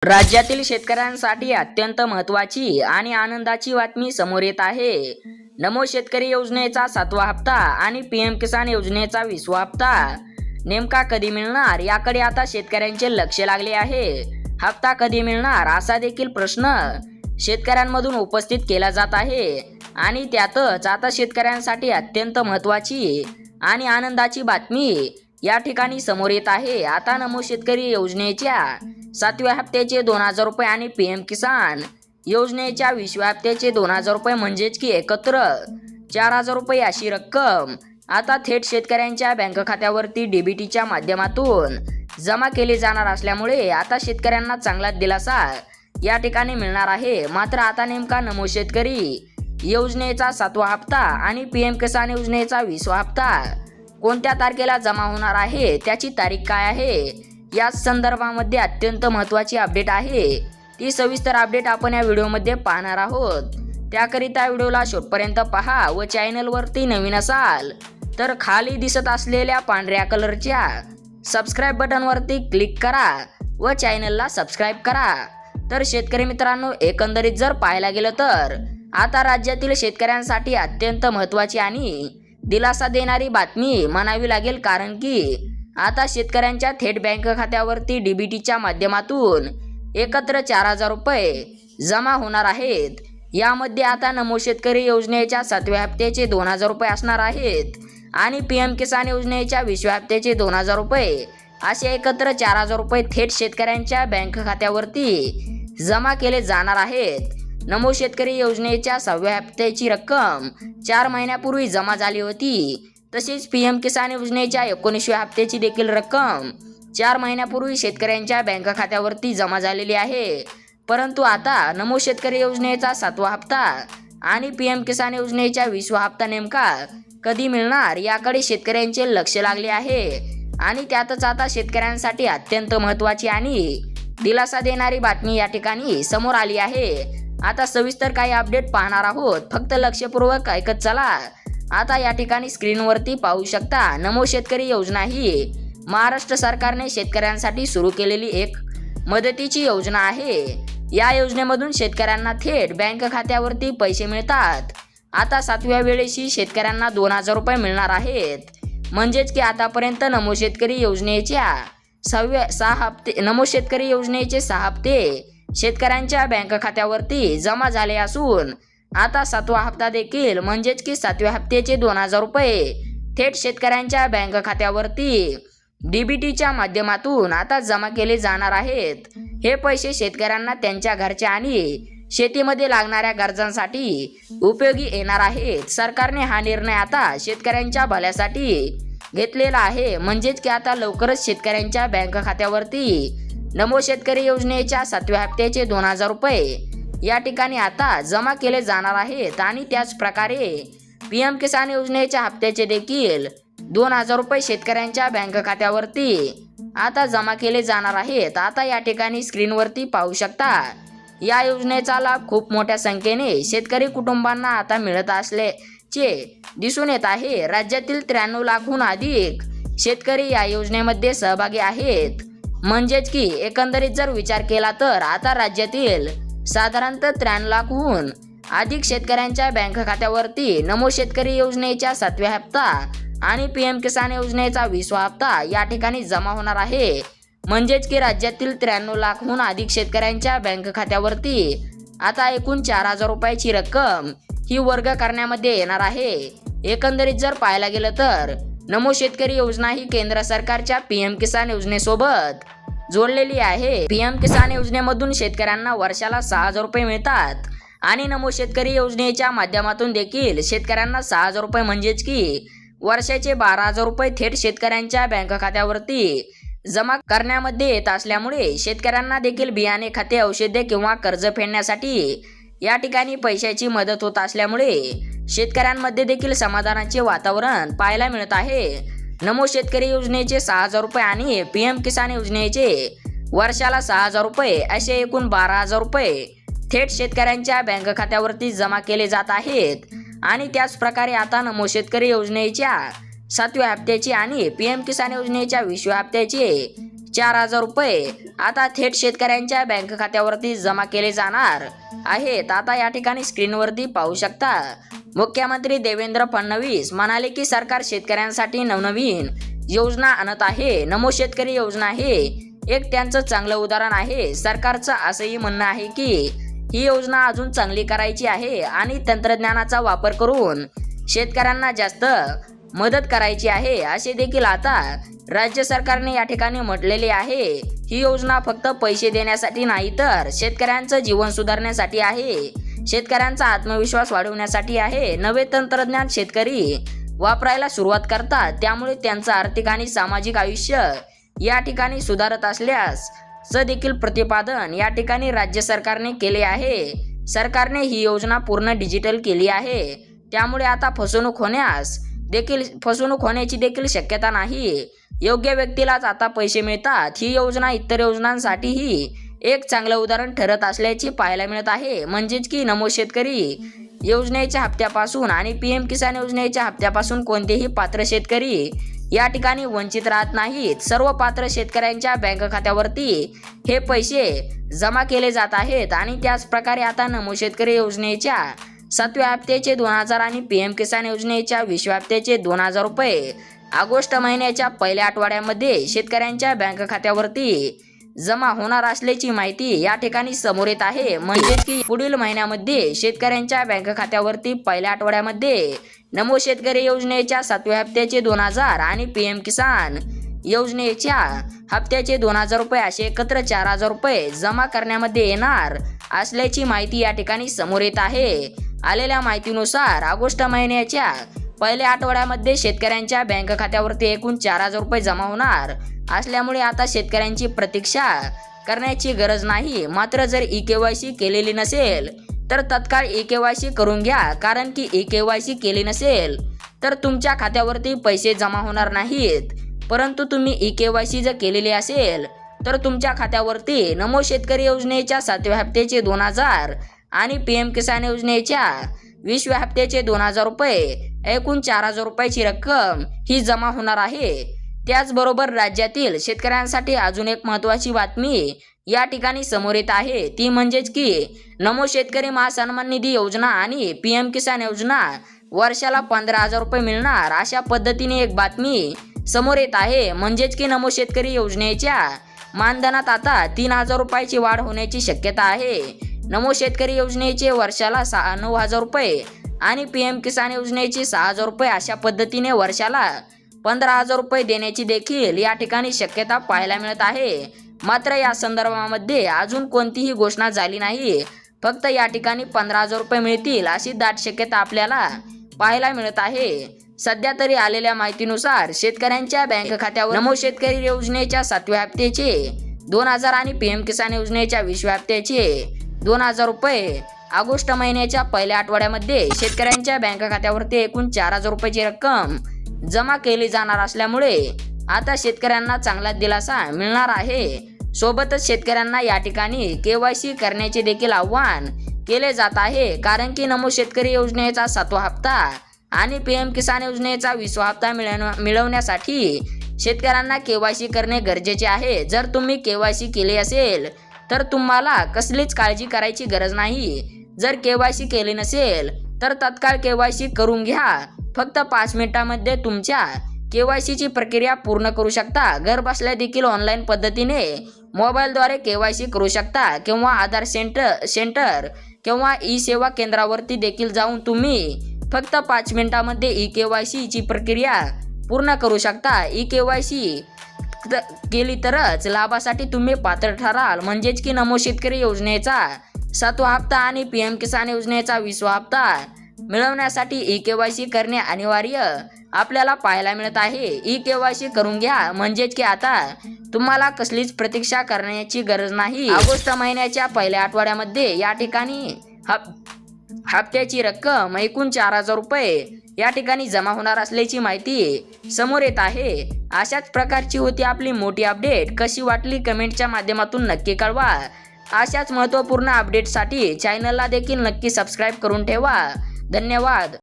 राज्यातील शेतकऱ्यांसाठी अत्यंत महत्त्वाची आणि आनंदाची बातमी समोर येत आहे। नमो शेतकरी योजनेचा 7वा हप्ता आणि पीएम किसान योजनेचा 20वा हप्ता नेमका कधी मिळणार याकडे आता शेतकऱ्यांचे लक्ष लागले आहे। हप्ता कधी मिळणार असा देखील प्रश्न शेतकऱ्यांमधून उपस्थित केला जात आहे आणि त्यातच आता शेतकऱ्यांसाठी अत्यंत महत्त्वाची आणि आनंदाची बातमी या ठिकाणी समोर येत आहे। आता नमो शेतकरी योजनेच्या 7व्या हप्त्याचे 2000 रुपये आणि पीएम किसान योजनेच्या 20व्या हप्त्याचे 2000 रुपये म्हणजेच की एकत्र 4000 रुपये अशी रक्कम आता थेट शेतकऱ्यांच्या बँक खात्यावरती डीबीटीच्या माध्यमातून जमा केली जाणार असल्यामुळे आता शेतकऱ्यांना चांगला दिलासा या ठिकाणी मिळणार आहे। मात्र आता नेमका नमो शेतकरी योजनेचा 7वा हप्ता आणि पीएम किसान योजनेचा 20वा हप्ता कोणत्या तारखेला जमा होणार आहे, त्याची तारीख काय आहे, या संदर्भामध्ये अत्यंत महत्त्वाची अपडेट आहे। ती सविस्तर अपडेट आपण या व्हिडिओमध्ये पाहणार आहोत। त्याकरिता व्हिडिओला शेवटपर्यंत पहा व चॅनलवरती नवीन असाल तर खाली दिसत असलेल्या पांढऱ्या कलरच्या सबस्क्राईब बटनवरती क्लिक करा व चॅनलला सबस्क्राईब करा। तर शेतकरी मित्रांनो, एकंदरीत जर पाहायला गेलं तर आता राज्यातील शेतकऱ्यांसाठी अत्यंत महत्त्वाची आणि दिलासा देणारी बातमी म्हणावी लागेल, कारण की आता शेतकऱ्यांच्या थेट बँक खात्यावरती डीबीटीच्या माध्यमातून एकत्र 4000 रुपये जमा होणार आहेत। यामध्ये आता नमो शेतकरी योजनेच्या 7व्या हप्त्याचे 2000 रुपये असणार आहेत आणि पीएम किसान योजनेच्या 20व्या हप्त्याचे 2000 रुपये असे एकत्र 4000 रुपये थेट शेतकऱ्यांच्या बँक खात्यावरती जमा केले जाणार आहेत। नमो शेतकरी योजनेच्या 6व्या हप्त्याची रक्कम 4 महिन्यापूर्वी जमा झाली होती। तसेच पीएम किसान योजनेच्या 19व्या हप्त्याची देखील रक्कम 4 महिन्यापूर्वी शेतकऱ्यांच्या बँक खात्यावरती जमा झालेली आहे। परंतु आता नमो शेतकरी योजनेचा 7वा हप्ता आणि पीएम किसान योजनेच्या 20वा हप्ता नेमका कधी मिळणार याकडे शेतकऱ्यांचे लक्ष लागले आहे आणि त्यातच आता शेतकऱ्यांसाठी अत्यंत महत्त्वाची आणि दिलासा देणारी बातमी या ठिकाणी समोर आली आहे। आता सविस्तर काही अपडेट पाहणार आहोत, फक्त लक्षपूर्वक ऐकत चला। आता या ठिकाणी स्क्रीनवरती पाहू शकता, नमो शेतकरी योजना ही महाराष्ट्र सरकारने शेतकऱ्यांसाठी सुरू केलेली एक मदतीची योजना आहे। या योजनेमधून शेतकऱ्यांना थेट बँक खात्यावरती पैसे मिळतात। आता 7व्या वेळेशी शेतकऱ्यांना 2000 रुपये मिळणार आहेत। म्हणजेच की आतापर्यंत नमो शेतकरी योजनेच्या 6 हप्ते नमो शेतकरी योजनेचे 6 हप्ते शेतकऱ्यांच्या बँक खात्यावरती जमा झाले असून आता 7वा हप्ता देखील म्हणजेच की 7व्या हप्त्याचे 2000 रुपये थेट शेतकऱ्यांच्या बँक खात्यावरती डीबीटीच्या माध्यमातून आता जमा केले जाणार आहेत। हे पैसे शेतकऱ्यांना त्यांच्या घरच्या आणि शेतीमध्ये लागणाऱ्या गरजांसाठी उपयोगी येणार आहेत। सरकारने हा निर्णय आता शेतकऱ्यांच्या भल्यासाठी घेतलेला आहे। म्हणजेच की आता लवकरच शेतकऱ्यांच्या बँक खात्यावरती नमो शेतकरी योजनेच्या 7व्या हप्त्याचे 2000 रुपये या ठिकाणी आता जमा केले जाणार आहेत आणि त्याच प्रकारे पीएम किसान योजनेच्या हप्त्याचे देखील 2000 रुपये शेतकऱ्यांच्या बँक खात्यावरती आता जमा केले जाणार आहेत। आता या ठिकाणी स्क्रीनवरती पाहू शकता, या योजनेचा लाभ खूप मोठ्या संख्येने शेतकरी कुटुंबांना आता मिळत असल्याचे दिसून येत आहे। राज्यातील 93 लाखहून अधिक शेतकरी या योजनेमध्ये सहभागी आहेत। म्हणजेच की एकंदरीत जर विचार केला तर आता राज्यातील साधारणतः 93 लाखहून अधिक शेतकऱ्यांच्या बँक खात्यावरती नमो शेतकरी योजनेच्या 7व्या हप्ता आणि पीएम किसान योजनेचा 20वा हप्ता या ठिकाणी जमा होणार आहे। म्हणजेच की राज्यातील 93 लाखहून अधिक शेतकऱ्यांच्या बँक खात्यावरती आता एकूण 4000 रुपयाची रक्कम ही वर्ग करण्यामध्ये येणार आहे। एकंदरीत जर पाहायला गेलं तर नमो शेतकरी योजना ही केंद्र सरकारच्या पीएम किसान योजनेसोबत जोडलेली आहे। पीएम किसान योजनेमधून शेतकऱ्यांना वर्षाला 6000 रुपये मिळतात आणि नमो शेतकरी योजनेच्या माध्यमातून देखील शेतकऱ्यांना 6000 रुपये म्हणजेच की वर्षाचे 12000 रुपये थेट शेतकऱ्यांच्या बँक खात्यावरती जमा करण्यामध्ये येत असल्यामुळे शेतकऱ्यांना देखील बियाणे, खते, औषधे किंवा कर्ज फेडण्यासाठी या ठिकाणी पैशाची मदत होत असल्यामुळे शेतकऱ्यांमध्ये देखील समाधानाचे वातावरण पाहायला मिळत आहे। नमो शेतकरी योजनेचे 6000 रुपये आणि पीएम किसान योजनेचे वर्षाला 6000 रुपये असे एकूण 12000 रुपये थेट शेतकऱ्यांच्या बँक खात्यावरती जमा केले जात आहेत आणि त्याच प्रकारे आता नमो शेतकरी योजनेच्या 7व्या हप्त्याची आणि पीएम किसान योजनेच्या 20व्या हप्त्याचे 4,000 रुपये आता थेट शेतकऱ्यांच्या बँक खात्यावरती जमा केले जाणार आहेत. आता या ठिकाणी स्क्रीनवरती पाहू शकता. मुख्यमंत्री देवेंद्र फडणवीस म्हणाले की सरकार शेतकऱ्यांसाठी नवनवीन योजना आणत आहे. नमो शेतकरी योजना हे एक त्यांचं चांगलं उदाहरण आहे. सरकारचं असंही म्हणणं आहे की ही योजना अजून चांगली करायची आहे आणि तंत्रज्ञानाचा वापर करून शेतकऱ्यांना जास्त मदत करायची आहे असे देखील आता राज्य सरकारने या ठिकाणी म्हटलेले आहे. ही योजना फक्त पैसे देण्यासाठी नाही तर शेतकऱ्यांचं जीवन सुधारण्यासाठी आहे. शेतकऱ्यांचा आत्मविश्वास वाढवण्यासाठी आहे. नवे तंत्रज्ञान शेतकरी वापरायला सुरुवात करतात, त्यामुळे त्यांचं आर्थिक आणि सामाजिक आयुष्य या ठिकाणी सुधारत असल्यास देखील प्रतिपादन या ठिकाणी राज्य सरकारने केले आहे. सरकारने ही योजना पूर्ण डिजिटल केली आहे, त्यामुळे आता फसवणूक होण्याची देखील शक्यता नाही. योग्य व्यक्तीलाच आता पैसे मिळतात. ही योजना इतर योजनांसाठीही एक चांगलं उदाहरण ठरत असल्याचे पाहायला मिळत आहे. म्हणजेच की नमो शेतकरी योजनेच्या हप्त्यापासून आणि PM किसान योजनेच्या हप्त्यापासून कोणतेही पात्र शेतकरी या ठिकाणी वंचित राहत नाहीत. सर्व पात्र शेतकऱ्यांच्या बँक खात्यावरती हे पैसे जमा केले जात आहेत आणि त्याच प्रकारे आता नमो शेतकरी योजनेच्या 7व्या हप्त्याचे 2,000 आणि PM किसान योजनेच्या 20व्या हप्त्याचे 2,000 रुपये ऑगस्ट महिन्याच्या पहिल्या आठवड्यामध्ये शेतकऱ्यांच्या बँक खात्यावरती जमा होणार असल्याची माहिती या ठिकाणी समोर येत आहे. म्हणजे की पुढील महिन्यामध्ये शेतकऱ्यांच्या बँक खात्यावरती पहिल्या आठवड्यामध्ये नमो शेतकरी योजनेच्या 7व्या हप्त्याचे 2,000 आणि PM किसान योजनेच्या हप्त्याचे 2,000 रुपये असे एकत्र 4,000 रुपये जमा करण्यामध्ये येणार असल्याची माहिती या ठिकाणी समोर येत आहे. आलेल्या माहितीनुसार ऑगस्ट महिन्याच्या पहिल्या आठवड्यामध्ये शेतकऱ्यांच्या बँक खात्यावरती एकूण 4,000 रुपये जमा होणार असल्यामुळे आता शेतकऱ्यांची प्रतीक्षा करण्याची गरज नाही. मात्र जर eKYC केलेली नसेल तर तत्काळ eKYC करून घ्या, कारण की eKYC केली नसेल तर तुमच्या खात्यावरती पैसे जमा होणार नाहीत. परंतु तुम्ही eKYC जर केलेली असेल तर तुमच्या खात्यावरती नमो शेतकरी योजनेच्या 7व्या हप्त्याचे 2,000 आणि PM किसान योजनेच्या 20व्या हप्त्याचे 2,000 रुपये एकूण 4,000 रुपयाची रक्कम ही जमा होणार आहे. त्याचबरोबर राज्यातील शेतकऱ्यांसाठी अजून एक महत्त्वाची बातमी या ठिकाणी समोर येत आहे. ती म्हणजेच की नमो शेतकरी महासन्मान निधी योजना आणि PM किसान योजना वर्षाला 15,000 रुपये मिळणार अशा पद्धतीने एक बातमी समोर येत आहे. म्हणजेच की नमो शेतकरी योजनेच्या मानधनात आता 3,000 रुपयाची वाढ होण्याची शक्यता आहे. नमो शेतकरी योजनेचे वर्षाला 9,000 रुपये आणि PM किसान योजनेचे 6,000 रुपये अशा पद्धतीने वर्षाला 15,000 रुपये देण्याची देखील या ठिकाणी शक्यता पाहायला मिळत आहे. मात्र या संदर्भामध्ये अजून कोणतीही घोषणा झाली नाही. फक्त या ठिकाणी 15,000 रुपये मिळतील अशी दाट शक्यता आपल्याला पाहायला मिळत आहे. सध्या तरी आलेल्या माहितीनुसार शेतकऱ्यांच्या बँक खात्यावर नमो शेतकरी योजनेच्या 7व्या हप्त्याचे 2,000 आणि PM किसान योजनेच्या 20व्या हप्त्याचे 2,000 रुपये ऑगस्ट महिन्याच्या पहिल्या आठवड्यामध्ये शेतकऱ्यांच्या बँक खात्यावरती एकूण 4,000 रुपयाची रक्कम जमा केली जाणार असल्यामुळे आता शेतकऱ्यांना चांगला दिलासा मिळणार आहे. सोबतच शेतकऱ्यांना या ठिकाणी KYC करण्याचे देखील आव्हान केले जात आहे, कारण की नमो शेतकरी योजनेचा 7वा हप्ता आणि PM किसान योजनेचा 20वा हप्ता मिळवण्यासाठी शेतकऱ्यांना KYC करणे गरजेचे आहे. जर तुम्ही KYC केले असेल तर तुम्हाला कसलीच काळजी करायची गरज नाही. जर KYC केले नसेल तर तत्काळ KYC करून घ्या. फक्त 5 मिनिटांमध्ये तुमच्या KYC ची प्रक्रिया पूर्ण करू शकता. घर बसल्या देखील ऑनलाईन पद्धतीने मोबाईलद्वारे KYC करू शकता किंवा आधार सेंटर किंवा ई-सेवा केंद्रावरती देखील जाऊन तुम्ही फक्त 5 मिनिटांमध्ये eKYC ची प्रक्रिया पूर्ण करू शकता. eKYC केली तरच लाभासाठी तुम्ही पात्र ठराल. म्हणजेच की नमो शेतकरी योजनेचा 7वा हप्ता आणि PM किसान योजनेचा 20वा हप्ता मिळवण्यासाठी eKYC करणे अनिवार्य आपल्याला पाहायला मिळत आहे. eKYC करून घ्या, म्हणजेच की आता तुम्हाला कसलीच प्रतीक्षा करण्याची गरज नाही. ऑगस्ट महिन्याच्या पहिल्या आठवड्यामध्ये या ठिकाणी हप्त्याची रक्कम एकूण 4,000 रुपये या ठिकाणी जमा होणार असल्याची माहिती समोर येत आहे. अशाच प्रकारची होती आपली मोठी अपडेट. कशी वाटली कमेंटच्या माध्यमातून नक्की कळवा. अशाच महत्त्वपूर्ण अपडेटसाठी चॅनलला देखील नक्की सबस्क्राईब करून ठेवा. धन्यवाद.